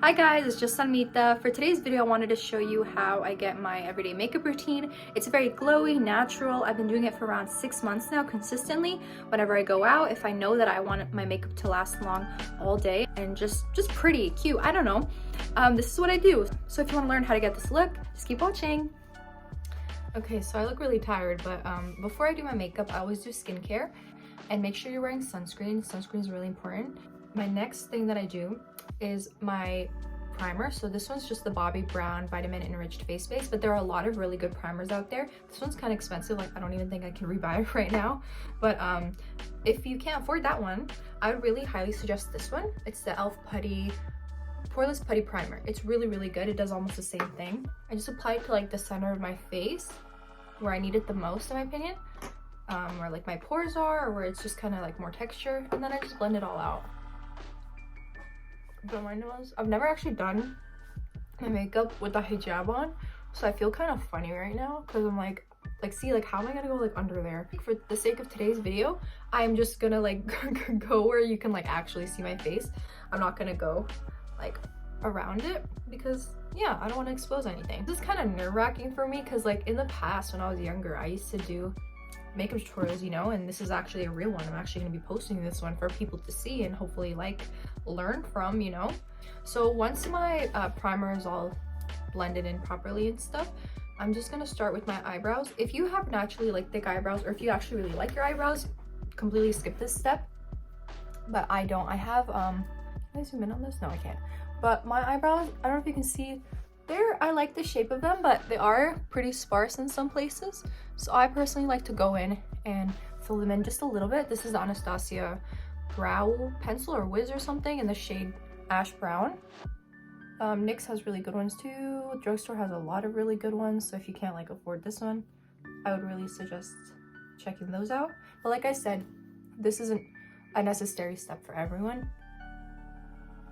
Hi guys, it's just Sanmita. For today's video, I wanted to show you how I get my everyday makeup routine. It's very glowy, natural. I've been doing it for around 6 months now consistently. Whenever I go out, if I know that I want my makeup to last long all day and just pretty, cute, I don't know. This is what I do. So if you want to learn how to get this look, just keep watching. Okay, so I look really tired, but before I do my makeup, I always do skincare. And make sure you're wearing sunscreen. Sunscreen is really important. My next thing that I do is my primer. So this one's just the Bobbi Brown Vitamin Enriched Face Base, but there are a lot of really good primers out there. This one's kind of expensive, like I don't even think I can rebuy it right now. But if you can't afford that one, I would really highly suggest this one. It's the e.l.f. Putty Poreless Putty Primer. It's really, really good. It does almost the same thing. I just apply it to like the center of my face where I need it the most, in my opinion. Where like my pores are, or where it's just kind of like more texture, and then I just blend it all out. Blow my nose. I've never actually done my makeup with the hijab on, so I feel kind of funny right now because I'm like see, like how am I gonna go like under there? For the sake of today's video, I'm just gonna like go where you can like actually see my face. I'm not gonna go like around it because yeah, I don't want to expose anything. This is kind of nerve-wracking for me because like in the past when I was younger, I used to do makeup tutorials, you know, and this is actually a real one. I'm actually going to be posting this one for people to see and hopefully like learn from, you know. So once my primer is all blended in properly and stuff, I'm just going to start with my eyebrows. If you have naturally like thick eyebrows, or if you actually really like your eyebrows, completely skip this step. But I don't. I have can I zoom in on this? No, I can't. But my eyebrows, I don't know if you can see, I like the shape of them, but they are pretty sparse in some places. So I personally like to go in and fill them in just a little bit. This is the Anastasia brow pencil or Wiz or something in the shade Ash Brown. Nyx has really good ones too. Drugstore has a lot of really good ones. So if you can't like afford this one, I would really suggest checking those out. But like I said, this isn't a necessary step for everyone,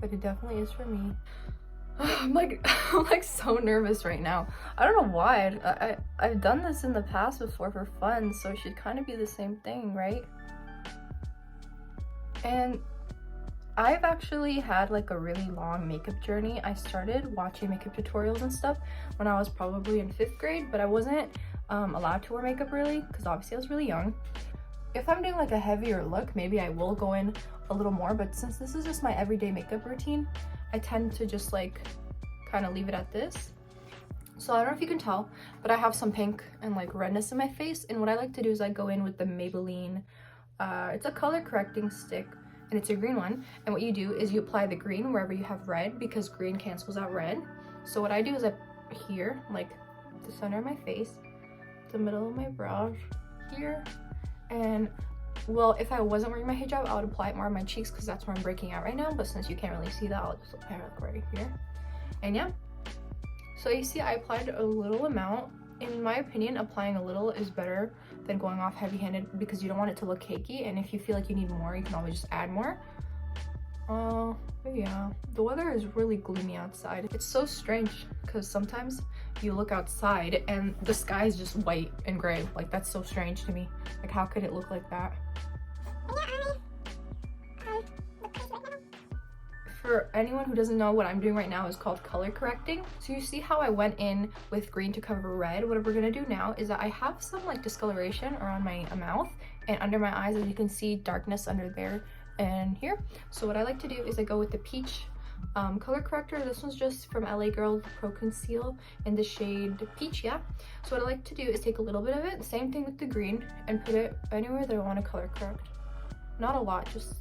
but it definitely is for me. I'm like so nervous right now. I don't know why. I've done this in the past before for fun, so it should kind of be the same thing, right? And I've actually had like a really long makeup journey. I started watching makeup tutorials and stuff when I was probably in 5th grade, but I wasn't allowed to wear makeup really because obviously I was really young. If I'm doing like a heavier look, maybe I will go in a little more, but since this is just my everyday makeup routine, I tend to just like kind of leave it at this. So I don't know if you can tell, but I have some pink and like redness in my face, and what I like to do is I go in with the Maybelline it's a color correcting stick, and it's a green one, and what you do is you apply the green wherever you have red because green cancels out red. So what I do is I here, like the center of my face, the middle of my brow here, and well, if I wasn't wearing my hijab, I would apply it more on my cheeks because that's where I'm breaking out right now. But since you can't really see that, I'll just apply it right here. And yeah, so you see I applied a little amount. In my opinion, applying a little is better than going off heavy-handed because you don't want it to look cakey. And if you feel like you need more, you can always just add more. But yeah, the weather is really gloomy outside. It's so strange because sometimes you look outside and the sky is just white and gray. Like that's so strange to me. Like how could it look like that? For anyone who doesn't know, what I'm doing right now is called color correcting. So you see how I went in with green to cover red? What we're gonna do now is that I have some like discoloration around my mouth and under my eyes, as you can see darkness under there and here. So what I like to do is I go with the peach color corrector. This one's just from LA Girl Pro Conceal in the shade peach. Yeah, so what I like to do is take a little bit of it, same thing with the green, and put it anywhere that I want to color correct. Not a lot, just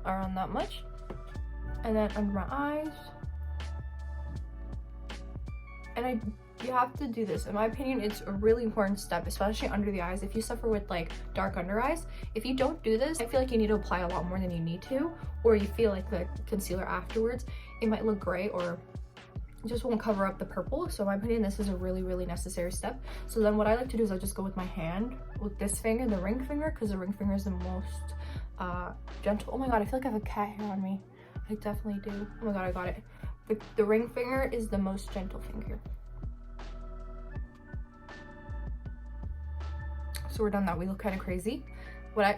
around that much. And then under my eyes, and you have to do this. In my opinion, it's a really important step, especially under the eyes. If you suffer with like dark under eyes, if you don't do this, I feel like you need to apply a lot more than you need to, or you feel like the concealer afterwards, it might look gray or it just won't cover up the purple. So in my opinion, this is a really, really necessary step. So then what I like to do is I just go with my hand, with this finger, the ring finger, because the ring finger is the most gentle. Oh my god, I feel like I have a cat hair on me. I definitely do. Oh my god, I got it. The ring finger is the most gentle finger. So we're done that. We look kind of crazy. I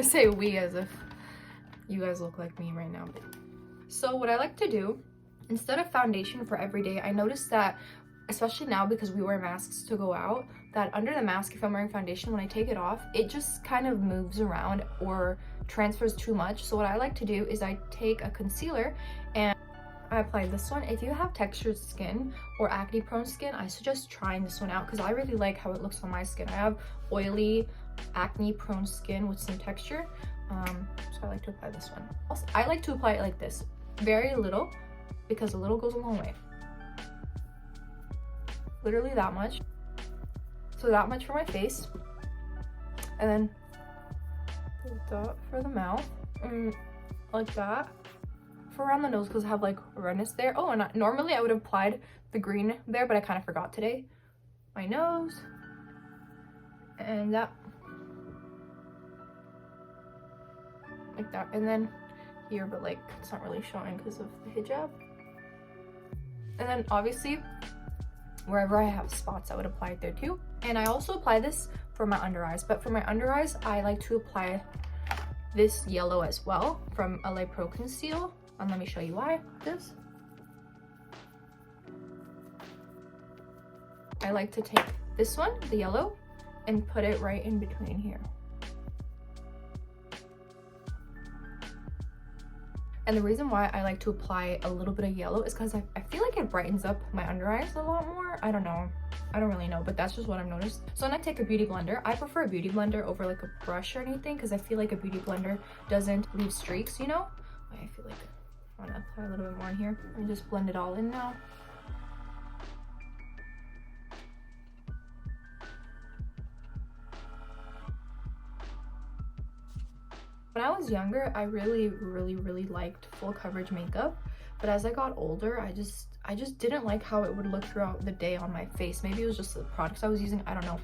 say we as if you guys look like me right now. So what I like to do instead of foundation for every day, I noticed that, especially now because we wear masks to go out, that under the mask, if I'm wearing foundation, when I take it off, it just kind of moves around or transfers too much. So what I like to do is I take a concealer and I apply this one. If you have textured skin or acne prone skin, I suggest trying this one out because I really like how it looks on my skin. I have oily, acne prone skin with some texture, so I like to apply this one. Also, I like to apply it like this, very little, because a little goes a long way. Literally that much. So that much for my face, and then that for the mouth, and like that for around the nose because I have like redness there. Oh, and normally I would have applied the green there, but I kind of forgot today. My nose, and that, like that, and then here, but like it's not really showing because of the hijab. And then obviously wherever I have spots, I would apply it there too. And I also apply this for my under eyes, but for my under eyes, I like to apply this yellow as well from LA Pro Conceal. And let me show you why. This, I like to take this one, the yellow, and put it right in between here. And the reason why I like to apply a little bit of yellow is because I feel like it brightens up my under eyes a lot more. I don't know. I don't really know, but that's just what I've noticed. So when I take a beauty blender, I prefer a beauty blender over like a brush or anything because I feel like a beauty blender doesn't leave streaks, you know? I feel like I want to apply a little bit more in here and just blend it all in now. When I was younger, I really liked full coverage makeup, but as I got older, I just didn't like how it would look throughout the day on my face. Maybe it was just the products I was using, I don't know.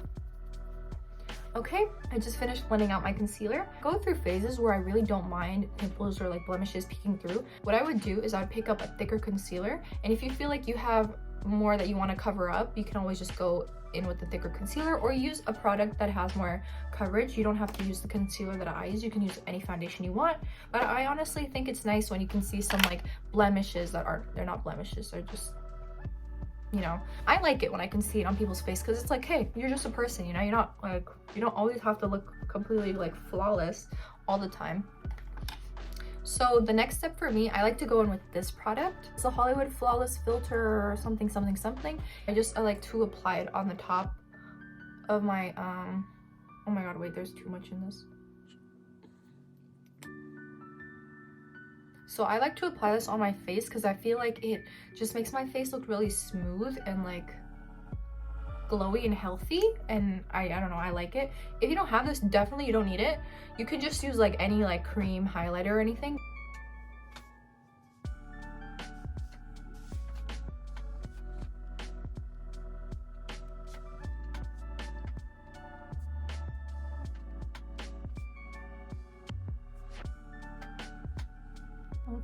Okay, I just finished blending out my concealer. I go through phases where I really don't mind pimples or like blemishes peeking through. What I would do is I'd pick up a thicker concealer, and if you feel like you have more that you want to cover up, you can always just go in with the thicker concealer or use a product that has more coverage. You don't have to use the concealer that I use. You can use any foundation you want, but I honestly think it's nice when you can see some like blemishes that they're not blemishes, they're just, you know, I like it when I can see it on people's face because it's like, hey, you're just a person, you know, you're not like, you don't always have to look completely like flawless all the time. So the next step for me, I like to go in with this product. It's a Hollywood Flawless Filter or something. I like to apply it on the top of my, oh my god, wait, there's too much in this. So I like to apply this on my face because I feel like it just makes my face look really smooth and like glowy and healthy, and I don't know, I like it. If you don't have this, definitely you don't need it. You could just use like any like cream highlighter or anything.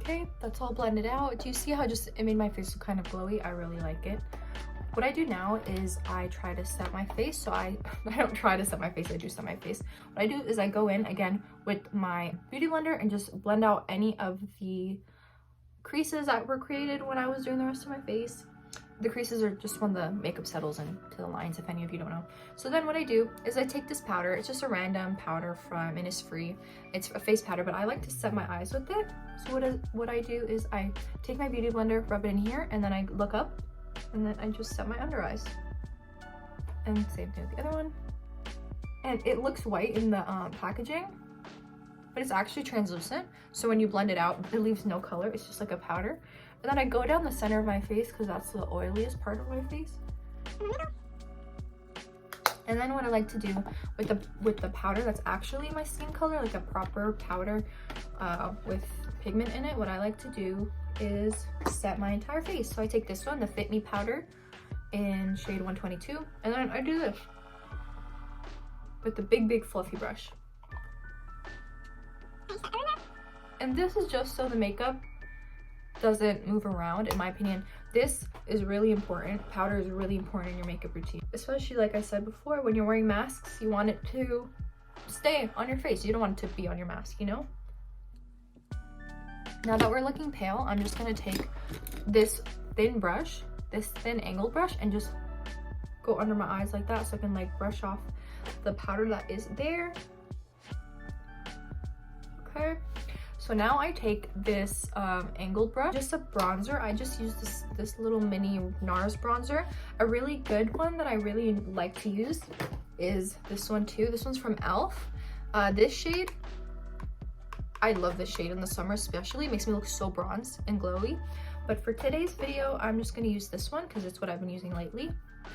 Okay, that's all blended out. Do you see how just it made my face look kind of glowy? I really like it. What I do now is I try to set my face. So I don't try to set my face, I do set my face. What I do is I go in again with my beauty blender and just blend out any of the creases that were created when I was doing the rest of my face. The creases are just when the makeup settles into the lines, if any of you don't know. So then what I do is I take this powder. It's just a random powder from Innisfree. It's a face powder, but I like to set my eyes with it. So what I do is I take my beauty blender, rub it in here, and then I look up, and then I just set my under eyes. And same thing with the other one. And it looks white in the packaging, but it's actually translucent. So when you blend it out, it leaves no color. It's just like a powder. And then I go down the center of my face because that's the oiliest part of my face. And then what I like to do with the powder that's actually my skin color, like a proper powder with pigment in it, what I like to do is set my entire face. So I take this one, the Fit Me powder in shade 122, and then I do this with the big fluffy brush. And this is just so the makeup doesn't move around. In my opinion, this is really important. Powder is really important in your makeup routine, especially like I said before, when you're wearing masks, you want it to stay on your face. You don't want it to be on your mask, you know? Now that we're looking pale, I'm just gonna take this thin brush, this thin angled brush, and just go under my eyes like that so I can like brush off the powder that is there. Okay, so now I take this angled brush, just a bronzer. I just use this little mini NARS bronzer. A really good one that I really like to use is this one too. This one's from e.l.f. This shade, I love this shade in the summer especially. It makes me look so bronzed and glowy. But for today's video, I'm just going to use this one because it's what I've been using lately.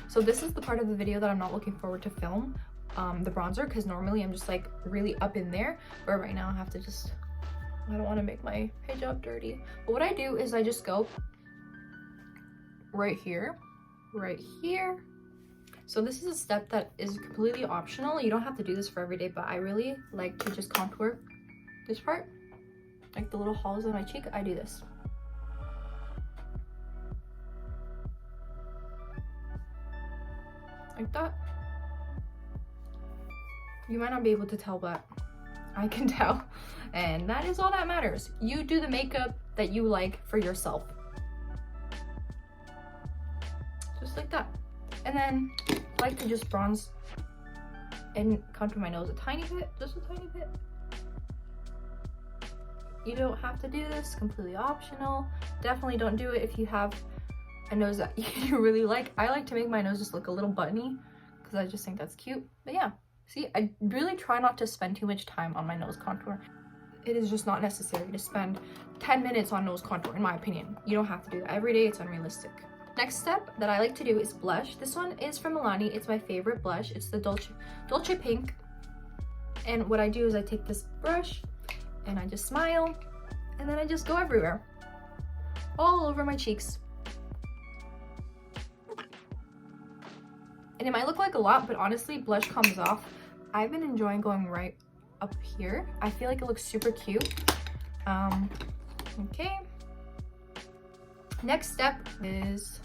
So this is the part of the video that I'm not looking forward to film the bronzer, because normally I'm just like really up in there, but right now I have to just, I don't want to make my hijab dirty. But what I do is I just go right here. So this is a step that is completely optional. You don't have to do this for every day, but I really like to just contour this part, like the little hollows on my cheek. I do this. Like that. You might not be able to tell, but I can tell. And that is all that matters. You do the makeup that you like for yourself. Just like that. And then I like to just bronze and contour my nose a tiny bit, just a tiny bit. You don't have to do this, completely optional. Definitely don't do it if you have a nose that you really like. I like to make my nose just look a little buttony because I just think that's cute. But yeah, see, I really try not to spend too much time on my nose contour. It is just not necessary to spend 10 minutes on nose contour, in my opinion. You don't have to do that every day. It's unrealistic. Next step that I like to do is blush. This one is from Milani. It's my favorite blush. It's the Dolce Pink. And what I do is I take this brush and I just smile, and then I just go everywhere, all over my cheeks. And it might look like a lot, but honestly, blush comes off. I've been enjoying going right up here. I feel like it looks super cute. Okay. Next step is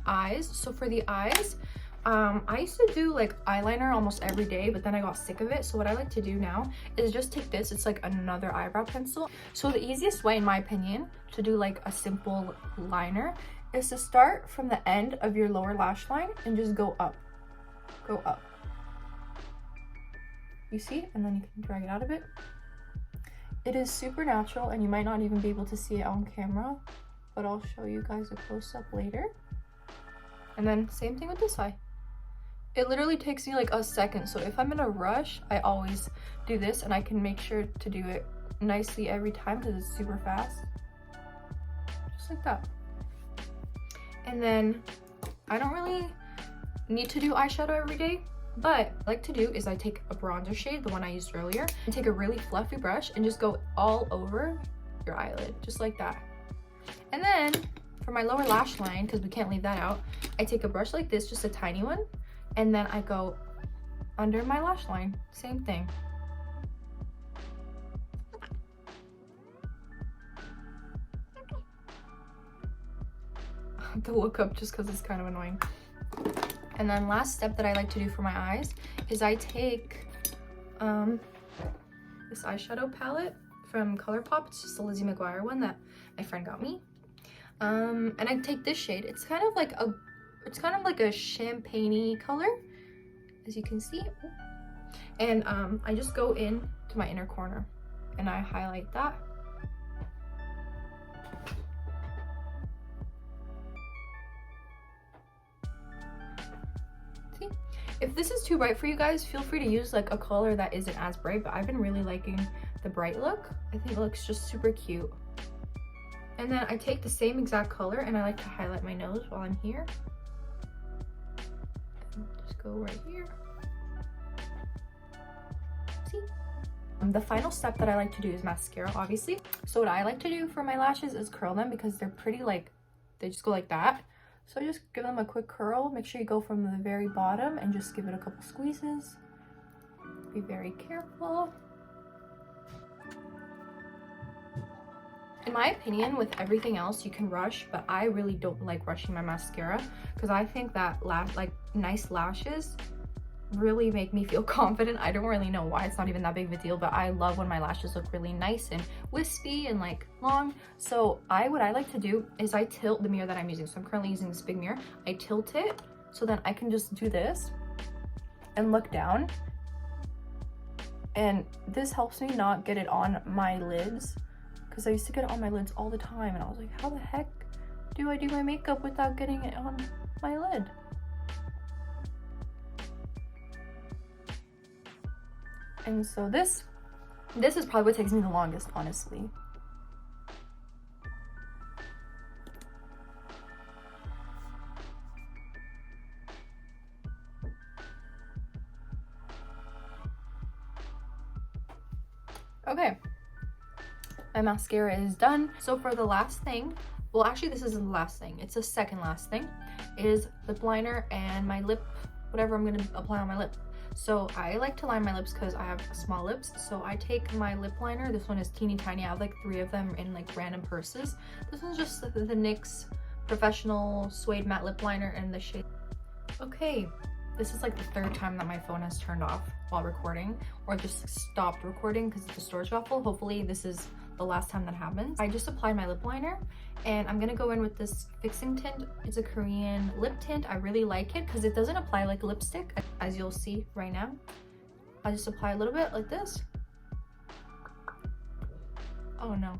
eyes. So for the eyes, I used to do like eyeliner almost every day, but then I got sick of it. So what I like to do now is just take this. It's like another eyebrow pencil. So the easiest way, in my opinion, to do like a simple liner is to start from the end of your lower lash line and just go up. Go up. You see? And then you can drag it out a bit. It is super natural, and you might not even be able to see it on camera, but I'll show you guys a close-up later. And then same thing with this eye. It literally takes me like a second. So if I'm in a rush, I always do this, and I can make sure to do it nicely every time because it's super fast. Just like that. And then I don't really need to do eyeshadow every day, but what I like to do is I take a bronzer shade, the one I used earlier, and take a really fluffy brush and just go all over your eyelid, just like that. And then for my lower lash line, because we can't leave that out, I take a brush like this, just a tiny one, and then I go under my lash line, same thing. I have to look up just because it's kind of annoying. And then last step that I like to do for my eyes is I take this eyeshadow palette from ColourPop. It's just a Lizzie McGuire one that my friend got me. And I take this shade. It's kind of like a champagne-y color, as you can see. And I just go in to my inner corner and I highlight that. See? If this is too bright for you guys, feel free to use like a color that isn't as bright, but I've been really liking the bright look. I think it looks just super cute. And then I take the same exact color and I like to highlight my nose while I'm here. And just go right here. See? The final step that I like to do is mascara, obviously. So what I like to do for my lashes is curl them because they're pretty like, they just go like that. So just give them a quick curl. Make sure you go from the very bottom and just give it a couple squeezes. Be very careful. In my opinion, with everything else you can rush, but I really don't like rushing my mascara because I think that nice lashes really make me feel confident. I don't really know why, it's not even that big of a deal, but I love when my lashes look really nice and wispy and like long. So what I like to do is I tilt the mirror that I'm using. So I'm currently using this big mirror. I tilt it so then I can just do this and look down. And this helps me not get it on my lids, because I used to get it on my lids all the time and I was like, how the heck do I do my makeup without getting it on my lid? And so this is probably what takes me the longest, honestly. Okay, my mascara is done. So for the last thing, well actually this isn't the last thing, it's the second last thing, is lip liner and my lip, whatever I'm gonna apply on my lip. So I like to line my lips because I have small lips. So I take my lip liner, this one is teeny tiny, I have like 3 of them in like random purses. This one's just the NYX Professional Suede Matte Lip Liner in the shade. Okay, this is like the 3rd time that my phone has turned off while recording, or just stopped recording because the storage got full. Hopefully this is the last time that happens. I just applied my lip liner and I'm gonna go in with this fixing tint. It's a Korean lip tint. I really like it because it doesn't apply like lipstick, as you'll see right now. I just apply a little bit like this. Oh no,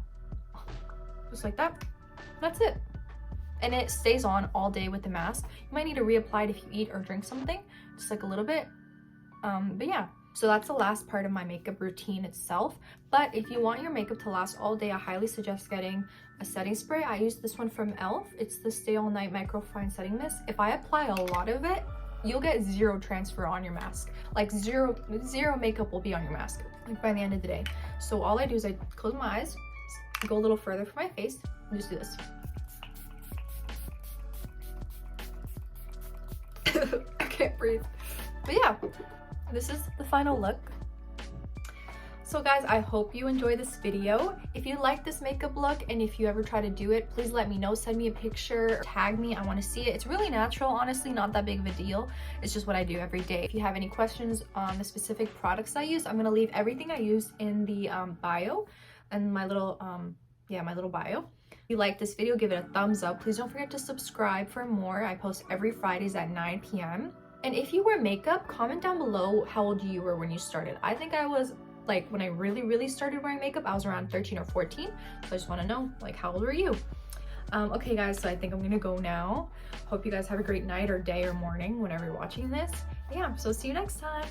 just like that. That's it. And it stays on all day with the mask. You might need to reapply it if you eat or drink something, just like a little bit. But yeah, so that's the last part of my makeup routine itself. But if you want your makeup to last all day, I highly suggest getting a setting spray. I use this one from e.l.f. It's the Stay All Night Micro Fine Setting Mist. If I apply a lot of it, you'll get 0 transfer on your mask. Like zero makeup will be on your mask like by the end of the day. So all I do is I close my eyes, go a little further for my face, and just do this. I can't breathe. But yeah, this is the final look. So guys, I hope you enjoy this video. If you like this makeup look and if you ever try to do it, please let me know. Send me a picture, tag me. I want to see it. It's really natural, honestly, not that big of a deal. It's just what I do every day. If you have any questions on the specific products I use, I'm going to leave everything I use in the bio and my little my little bio. If you like this video, give it a thumbs up. Please don't forget to subscribe for more. I post every Fridays at 9 p.m. And if you wear makeup, comment down below how old you were when you started. I think I was like, when I really started wearing makeup, I was around 13 or 14. So I just want to know, like, how old are you? Okay guys, so I think I'm gonna go now. Hope you guys have a great night or day or morning whenever you're watching this. Yeah, so see you next time.